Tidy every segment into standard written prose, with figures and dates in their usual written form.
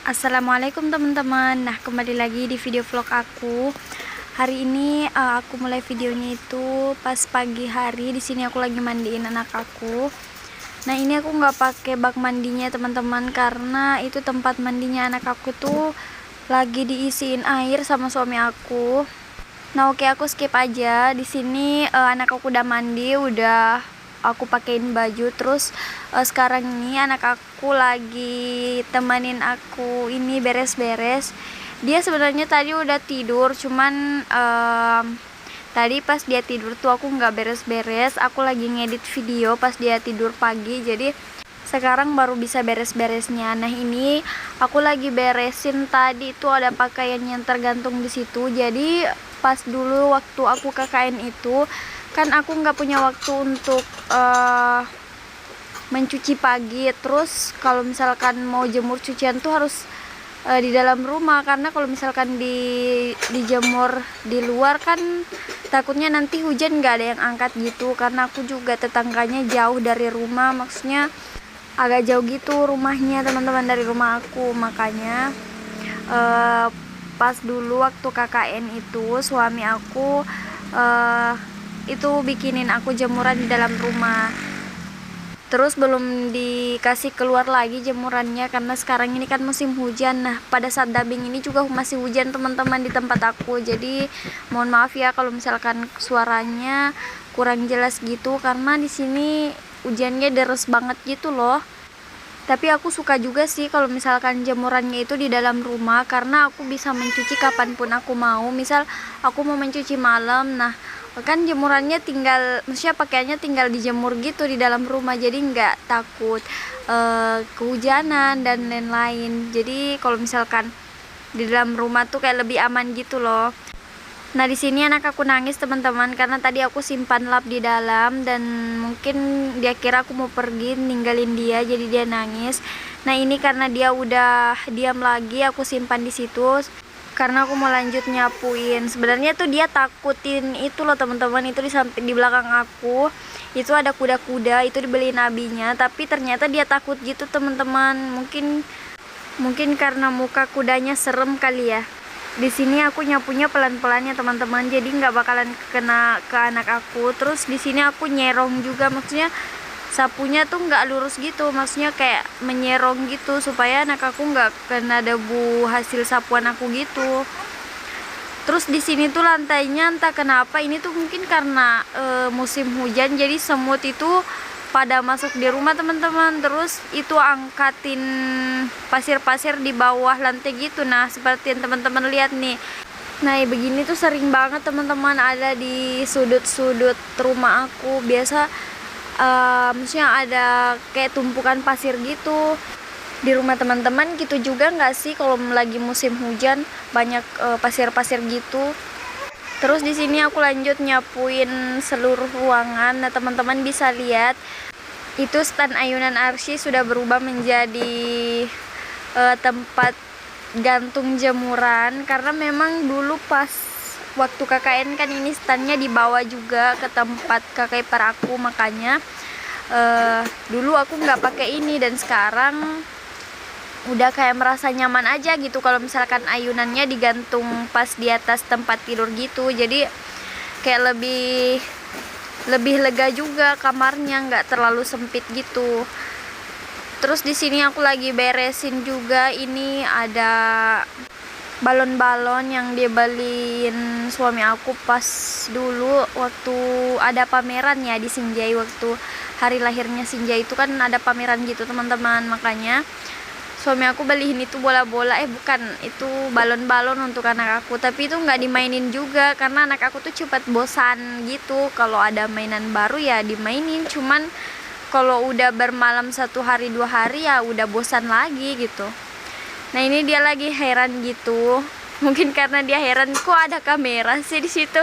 Assalamualaikum teman-teman. Nah, kembali lagi di video vlog aku. Hari ini aku mulai videonya itu pas pagi hari. Di sini aku lagi mandiin anak aku. Nah, ini aku nggak pakai bak mandinya teman-teman, karena itu tempat mandinya anak aku tuh lagi diisiin air sama suami aku. Nah, oke, aku skip aja. Di sini anak aku udah mandi, udah aku pakein baju. Terus sekarang ini anak aku lagi temanin aku ini beres-beres. Dia sebenarnya tadi udah tidur, cuman tadi pas dia tidur tuh aku nggak beres-beres. Aku lagi ngedit video pas dia tidur pagi, jadi sekarang baru bisa beres-beresnya. Nah, ini aku lagi beresin. Tadi itu ada pakaian yang tergantung di situ. Jadi pas dulu waktu aku KKN itu kan aku nggak punya waktu untuk mencuci pagi. Terus kalau misalkan mau jemur cucian tuh harus di dalam rumah, karena kalau misalkan dijemur di luar kan takutnya nanti hujan nggak ada yang angkat gitu. Karena aku juga tetangganya jauh dari rumah, maksudnya agak jauh gitu rumahnya teman-teman dari rumah aku. Makanya pas dulu waktu KKN itu suami aku itu bikinin aku jemuran di dalam rumah. Terus belum dikasih keluar lagi jemurannya karena sekarang ini kan musim hujan. Nah, pada saat dubbing ini juga masih hujan teman-teman di tempat aku. Jadi mohon maaf ya kalau misalkan suaranya kurang jelas gitu, karena di sini hujannya deres banget gitu loh. Tapi aku suka juga sih kalau misalkan jemurannya itu di dalam rumah, karena aku bisa mencuci kapanpun aku mau. Misal aku mau mencuci malam, nah kan jemurannya tinggal, maksudnya pakaiannya tinggal dijemur gitu di dalam rumah, jadi nggak takut kehujanan dan lain-lain. Jadi kalau misalkan di dalam rumah tuh kayak lebih aman gitu loh. Nah, di sini anak aku nangis teman-teman, karena tadi aku simpan lap di dalam dan mungkin dia kira aku mau pergi ninggalin dia, jadi dia nangis. Nah, ini karena dia udah diam lagi, aku simpan di situ karena aku mau lanjut nyapuin. Sebenarnya tuh dia takutin itu loh teman-teman, itu di belakang aku itu ada kuda-kuda, itu dibeliin abinya, tapi ternyata dia takut gitu teman-teman. Mungkin karena muka kudanya serem kali ya. Di sini aku nyapunya pelan-pelan ya teman-teman, jadi nggak bakalan kena ke anak aku. Terus di sini aku nyerong juga, maksudnya sapunya tuh nggak lurus gitu, maksudnya kayak menyerong gitu supaya anak aku nggak kena debu hasil sapuan aku gitu. Terus di sini tuh lantainya entah kenapa ini tuh mungkin karena musim hujan, jadi semut itu pada masuk di rumah teman-teman. Terus itu angkatin pasir-pasir di bawah lantai gitu. Nah, seperti yang teman-teman lihat nih. Nah, begini tuh sering banget teman-teman ada di sudut-sudut rumah aku. Biasa maksudnya ada kayak tumpukan pasir gitu di rumah teman-teman gitu juga nggak sih kalau lagi musim hujan banyak pasir-pasir gitu. Terus di sini aku lanjut nyapuin seluruh ruangan. Nah, teman-teman bisa lihat itu stand ayunan arsy sudah berubah menjadi tempat gantung jemuran, karena memang dulu pas waktu KKN kan ini standnya dibawa juga ke tempat kakak ipar aku. Makanya dulu aku nggak pakai ini, dan sekarang udah kayak merasa nyaman aja gitu kalau misalkan ayunannya digantung pas di atas tempat tidur gitu. Jadi kayak lebih lega juga kamarnya, nggak terlalu sempit gitu. Terus di sini aku lagi beresin juga. Ini ada balon-balon yang dia beliin suami aku pas dulu waktu ada pameran ya di Sinjai. Waktu hari lahirnya Sinjai itu kan ada pameran gitu teman-teman. Makanya suami aku beliin itu bola-bola, bukan, itu balon-balon untuk anak aku. Tapi itu nggak dimainin juga karena anak aku tuh cepat bosan gitu. Kalau ada mainan baru ya dimainin, cuman kalau udah bermalam 1 hari 2 hari ya udah bosan lagi gitu. Nah, ini dia lagi heran gitu. Mungkin karena dia heran kok ada kamera sih di situ.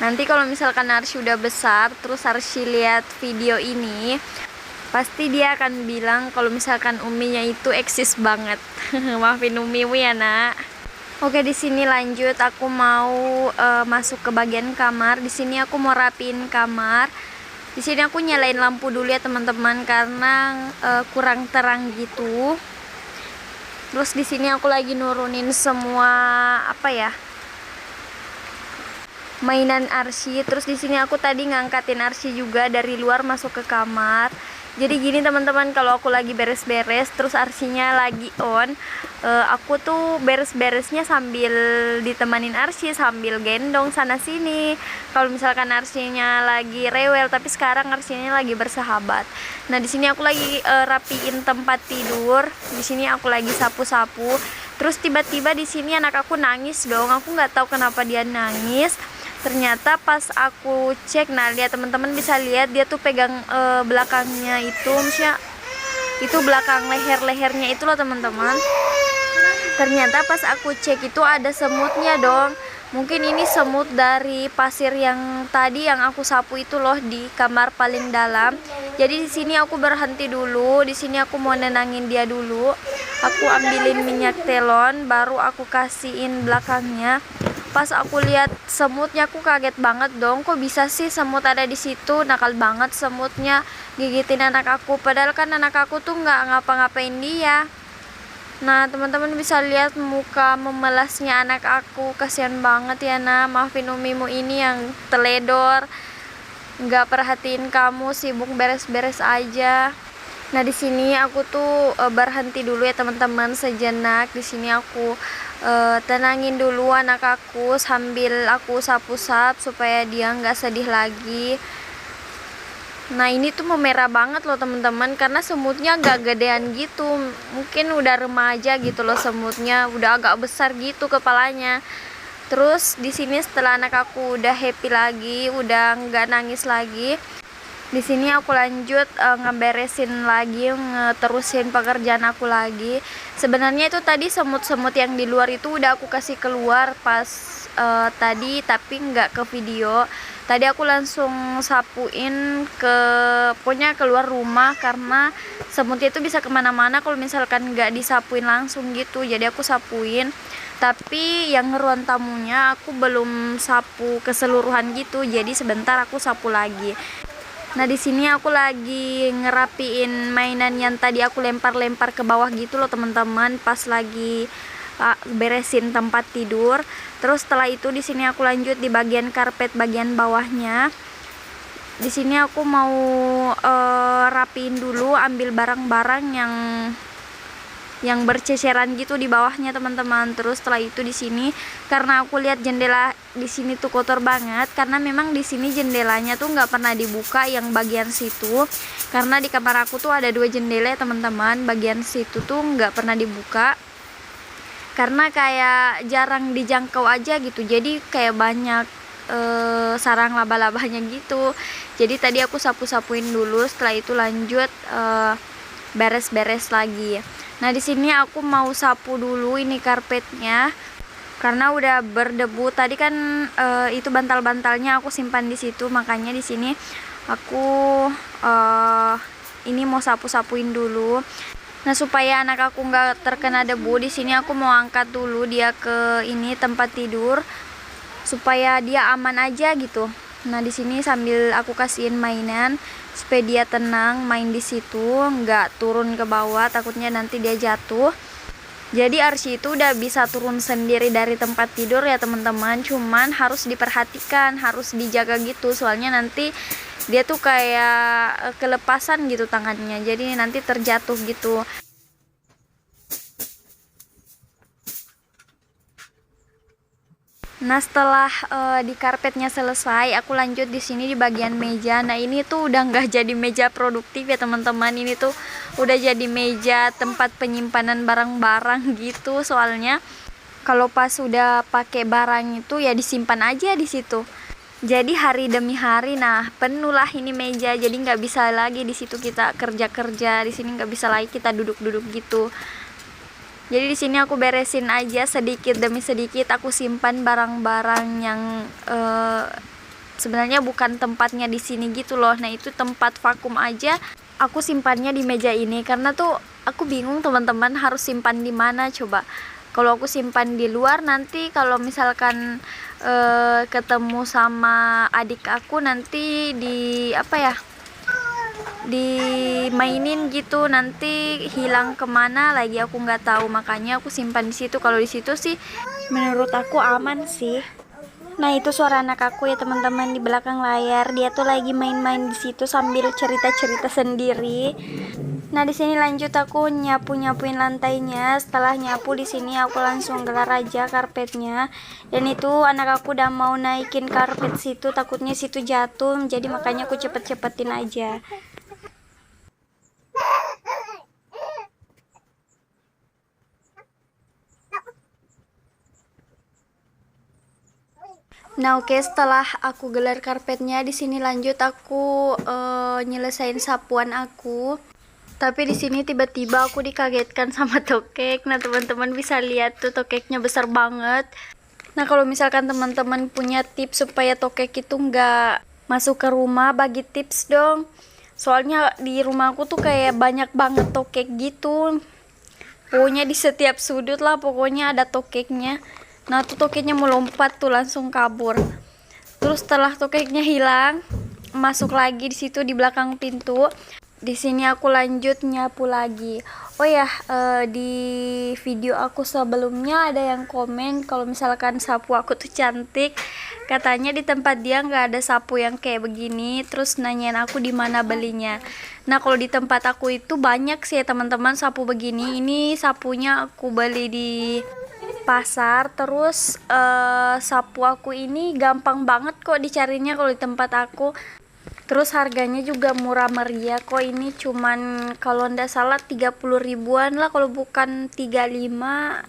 Nanti kalau misalkan Arsy udah besar terus Arsy lihat video ini, pasti dia akan bilang kalau misalkan uminya itu eksis banget. Maafin umimu ya, Nak. Oke, di sini lanjut aku mau masuk ke bagian kamar. Di sini aku mau rapiin kamar. Di sini aku nyalain lampu dulu ya teman-teman karena kurang terang gitu. Terus di sini aku lagi nurunin semua apa ya, mainan Arsy. Terus di sini aku tadi ngangkatin Arsy juga dari luar masuk ke kamar. Jadi gini teman-teman, kalau aku lagi beres-beres terus Arsynya lagi on, aku tuh beres-beresnya sambil ditemanin Arsy, sambil gendong sana sini. Kalau misalkan Arsynya lagi rewel, tapi sekarang Arsynya lagi bersahabat. Nah di sini aku lagi rapiin tempat tidur. Di sini aku lagi sapu-sapu. Terus tiba-tiba di sini anak aku nangis dong. Aku nggak tahu kenapa dia nangis. Ternyata pas aku cek, nah lihat teman-teman bisa lihat dia tuh pegang belakangnya itu, maksudnya itu belakang lehernya itu loh teman-teman. Ternyata pas aku cek itu ada semutnya dong. Mungkin ini semut dari pasir yang tadi yang aku sapu itu loh di kamar paling dalam. Jadi di sini aku berhenti dulu, di sini aku mau nenangin dia dulu. Aku ambilin minyak telon, baru aku kasihin belakangnya. Pas aku lihat semutnya aku kaget banget dong, kok bisa sih semut ada di situ. Nakal banget semutnya gigitin anak aku, padahal kan anak aku tuh nggak ngapa-ngapain dia. Nah teman-teman bisa lihat muka memelasnya anak aku, kasihan banget ya. Nah maafin umimu ini yang teledor, nggak perhatiin kamu, sibuk beres-beres aja. Nah di sini aku tuh berhenti dulu ya teman-teman sejenak. Di sini aku tenangin dulu anak aku sambil aku sapu-sap supaya dia nggak sedih lagi. Nah ini tuh memerah banget loh teman-teman, karena semutnya agak gedean gitu, mungkin udah remaja gitu loh semutnya, udah agak besar gitu kepalanya. Terus di sini setelah anak aku udah happy lagi, udah nggak nangis lagi, di sini aku lanjut ngeberesin lagi, ngeterusin pekerjaan aku lagi. Sebenarnya itu tadi semut-semut yang di luar itu udah aku kasih keluar pas tadi, tapi nggak ke video. Tadi aku langsung sapuin ke, pokoknya keluar rumah, karena semutnya itu bisa kemana-mana kalau misalkan nggak disapuin langsung gitu. Jadi aku sapuin, tapi yang ruang tamunya aku belum sapu keseluruhan gitu, jadi sebentar aku sapu lagi. Nah di sini aku lagi ngerapiin mainan yang tadi aku lempar-lempar ke bawah gitu loh teman-teman, pas lagi beresin tempat tidur. Terus setelah itu di sini aku lanjut di bagian karpet bagian bawahnya. Di sini aku mau rapiin dulu, ambil barang-barang yang berceceran gitu di bawahnya teman-teman. Terus setelah itu di sini karena aku lihat jendela di sini tuh kotor banget, karena memang di sini jendelanya tuh nggak pernah dibuka yang bagian situ, karena di kamar aku tuh ada 2 jendela ya teman-teman. Bagian situ tuh nggak pernah dibuka karena kayak jarang dijangkau aja gitu, jadi kayak banyak sarang laba-labanya gitu. Jadi tadi aku sapu-sapuin dulu, setelah itu lanjut beres-beres lagi. Nah di sini aku mau sapu dulu ini karpetnya karena udah berdebu. Tadi kan itu bantal-bantalnya aku simpan di situ, makanya di sini aku ini mau sapu-sapuin dulu. Nah supaya anak aku nggak terkena debu, di sini aku mau angkat dulu dia ke ini tempat tidur supaya dia aman aja gitu. Nah di sini sambil aku kasihin mainan supaya dia tenang main di situ, nggak turun ke bawah, takutnya nanti dia jatuh. Jadi Arsy itu udah bisa turun sendiri dari tempat tidur ya teman-teman, cuman harus diperhatikan, harus dijaga gitu, soalnya nanti dia tuh kayak kelepasan gitu tangannya, jadi nanti terjatuh gitu. Nah setelah di karpetnya selesai, aku lanjut di sini di bagian meja. Nah ini tuh udah nggak jadi meja produktif ya teman-teman, ini tuh udah jadi meja tempat penyimpanan barang-barang gitu. Soalnya kalau pas udah pakai barang itu ya disimpan aja di situ. Jadi hari demi hari, nah penuh lah ini meja. Jadi nggak bisa lagi di situ kita kerja-kerja, di sini nggak bisa lagi kita duduk-duduk gitu. Jadi di sini aku beresin aja sedikit demi sedikit, aku simpan barang-barang yang sebenarnya bukan tempatnya di sini gitu loh. Nah itu tempat vakum aja, aku simpannya di meja ini karena tuh aku bingung teman-teman harus simpan di mana coba. Kalau aku simpan di luar, nanti kalau misalkan ketemu sama adik aku nanti di apa ya, dimainin gitu, nanti hilang kemana lagi aku nggak tahu, makanya aku simpan di situ. Kalau di situ sih menurut aku aman sih. Nah, itu suara anak aku ya teman-teman di belakang layar. Dia tuh lagi main-main di situ sambil cerita-cerita sendiri. Nah, di sini lanjut aku nyapu-nyapuin lantainya. Setelah nyapu di sini aku langsung gelar aja karpetnya. Dan itu anak aku udah mau naikin karpet situ, takutnya situ jatuh. Jadi makanya aku cepet-cepetin aja. Nah, oke, setelah aku gelar karpetnya, di sini lanjut aku nyelesain sapuan aku. Tapi di sini tiba-tiba aku dikagetkan sama tokek. Nah, teman-teman bisa lihat tuh tokeknya besar banget. Nah, kalau misalkan teman-teman punya tips supaya tokek itu nggak masuk ke rumah, bagi tips dong. Soalnya di rumah aku tuh kayak banyak banget tokek gitu. Pokoknya di setiap sudut lah, pokoknya ada tokeknya. Nah, tuh tokeknya mau lompat tuh langsung kabur. Terus setelah tokeknya hilang, masuk lagi di situ di belakang pintu. Di sini aku lanjut nyapu lagi. Oh ya, di video aku sebelumnya ada yang komen kalau misalkan sapu aku tuh cantik. Katanya di tempat dia nggak ada sapu yang kayak begini. Terus nanyain aku di mana belinya. Nah, kalau di tempat aku itu banyak sih ya teman-teman sapu begini. Ini sapunya aku beli di pasar. Terus sapu aku ini gampang banget kok dicarinya kalau di tempat aku. Terus harganya juga murah meriah kok, ini cuman kalau ndak salah 30 ribuan lah, kalau bukan 35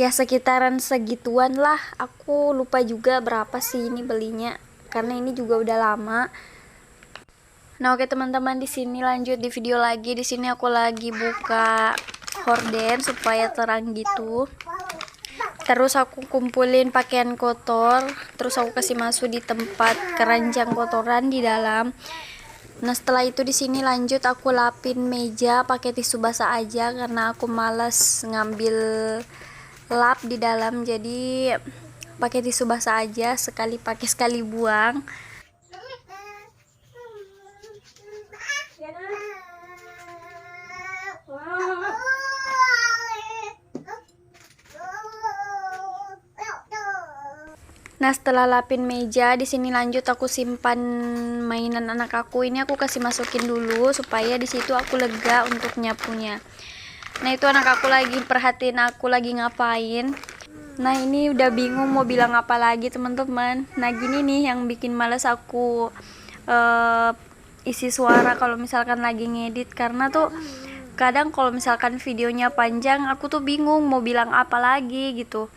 ya sekitaran segituan lah. Aku lupa juga berapa sih ini belinya karena ini juga udah lama. Nah, oke teman-teman, di sini lanjut di video lagi. Di sini aku lagi buka horden supaya terang gitu. Terus aku kumpulin pakaian kotor, terus aku kasih masuk di tempat keranjang kotoran di dalam. Nah, setelah itu di sini lanjut aku lapin meja pakai tisu basah aja karena aku malas ngambil lap di dalam. Jadi pakai tisu basah aja, sekali pakai sekali buang. Nah, setelah lapin meja, di sini lanjut aku simpan mainan anak aku. Ini aku kasih masukin dulu supaya di situ aku lega untuk nyapunya. Nah, itu anak aku lagi perhatiin aku lagi ngapain. Nah, ini udah bingung mau bilang apa lagi teman-teman. Nah, gini nih yang bikin males aku isi suara kalau misalkan lagi ngedit, karena tuh kadang kalau misalkan videonya panjang aku tuh bingung mau bilang apa lagi gitu.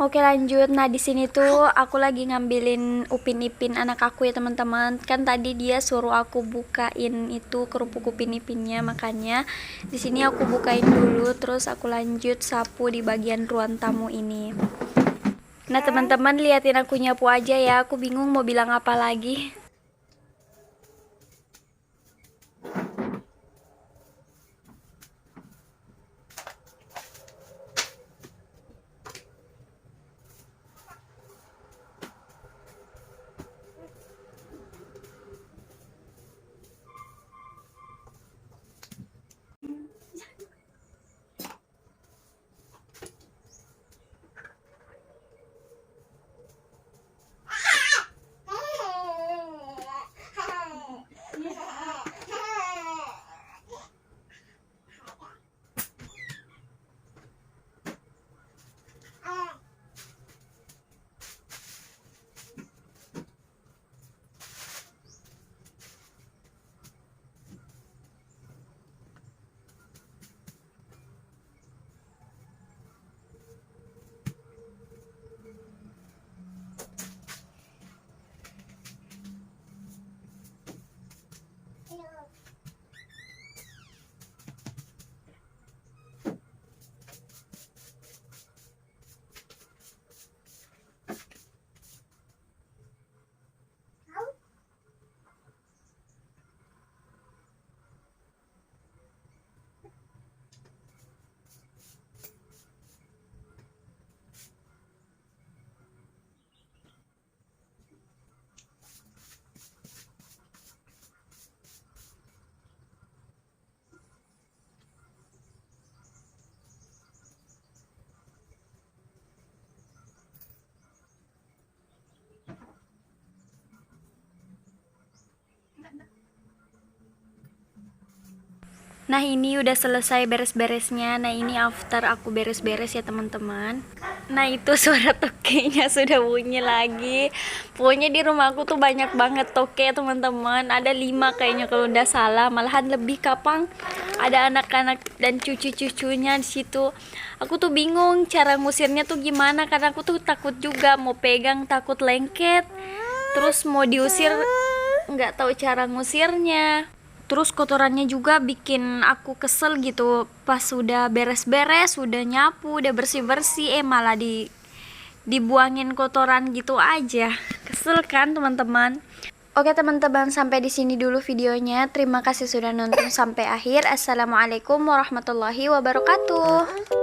Oke, lanjut. Nah, di sini tuh aku lagi ngambilin Upin Ipin anak aku ya teman-teman. Kan tadi dia suruh aku bukain itu kerupuk Upin Ipinnya, makanya di sini aku bukain dulu, terus aku lanjut sapu di bagian ruang tamu ini. Nah, teman-teman liatin aku nyapu aja ya. Aku bingung mau bilang apa lagi. Nah ini udah selesai beres-beresnya. Nah ini after aku beres-beres ya teman-teman. Nah itu suara tokenya sudah bunyi lagi. Pokoknya di rumah aku tuh banyak banget toke teman-teman. Ada 5 kayaknya kalau udah salah. Malahan lebih, kapang ada anak-anak dan cucu-cucunya di situ. Aku tuh bingung cara ngusirnya tuh gimana, karena aku tuh takut juga mau pegang, takut lengket. Terus mau diusir nggak tahu cara ngusirnya. Terus kotorannya juga bikin aku kesel gitu. Pas sudah beres-beres, sudah nyapu, udah bersih-bersih, malah dibuangin kotoran gitu aja. Kesel kan teman-teman? Oke teman-teman, sampai di sini dulu videonya. Terima kasih sudah nonton sampai akhir. Assalamualaikum warahmatullahi wabarakatuh.